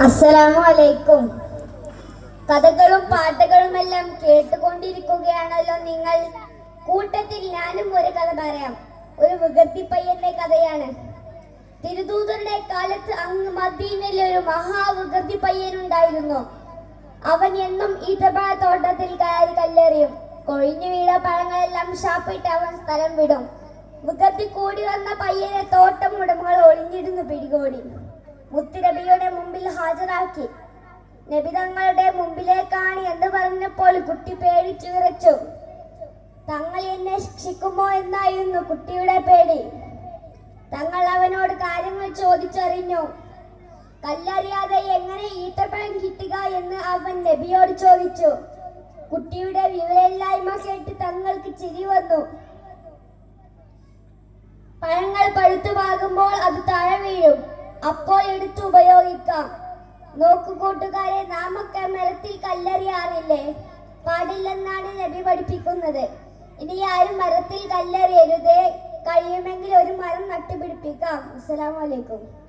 അസ്സലാമു അലൈക്കും. കഥകളും പാട്ടുകളുമെല്ലാം കേട്ടുകൊണ്ടിരിക്കുകയാണല്ലോ നിങ്ങൾ. കൂട്ടത്തിൽ ഞാനും ഒരു കഥ പറയാം. ഒരു വികൃതിപ്പയ്യന്റെ കഥയാണ്. തിരുദൂതരുടെ കാലത്ത് അങ്ങ് മദീനയിൽ ഒരു മഹാവികൃതിപ്പയ്യനുണ്ടായിരുന്നു. അവൻ എന്നും ഈത്തപ്പഴ തോട്ടത്തിൽ കയറി കല്ലെറിയും. കൊഴിഞ്ഞു വീണ പഴങ്ങളെല്ലാം ഷാപ്പിട്ട് അവൻ സ്ഥലം വിടും. വികൃതി കൂടി വന്ന പയ്യനെ തോട്ടം ഉടമകൾ ഒളിഞ്ഞിരുന്ന് പിടികൂടി മുത്തുനബിയുടെ മുമ്പിൽ ഹാജരാക്കി. നബി തങ്ങളുടെ മുമ്പിലേക്കാണ് എന്ന് പറഞ്ഞപ്പോൾ കുട്ടി പേടിച്ചു വിറച്ചു. തങ്ങൾ എന്നെ ശിക്ഷിക്കുമോ എന്നായിരുന്നു കുട്ടിയുടെ പേടി. തങ്ങൾ അവനോട് കാര്യങ്ങൾ ചോദിച്ചറിഞ്ഞു. കല്ലറിയാതെ എങ്ങനെ ഈത്തപ്പഴം കിട്ടുക എന്ന് അവൻ നബിയോട് ചോദിച്ചു. കുട്ടിയുടെ വിവരമില്ലായ്മ കേട്ട് തങ്ങൾക്ക് ചിരി വന്നു. പഴങ്ങൾ പഴുത്തുപാകുമ്പോൾ അത് താഴെ വീഴും. അപ്പോൾ എടുത്ത് ഉപയോഗിക്കാം. നോക്കു കൂട്ടുകാരെ, നാമൊക്കെ മരത്തിൽ കല്ലെറിയാറില്ലേ? പാടില്ലെന്നാണ് നബി പഠിപ്പിക്കുന്നത്. ഇനി ആരും മരത്തിൽ കല്ലെറിയരുതേ. കഴിയുമെങ്കിൽ ഒരു മരം നട്ടുപിടിപ്പിക്കാം. അസ്സലാമു അലൈക്കും.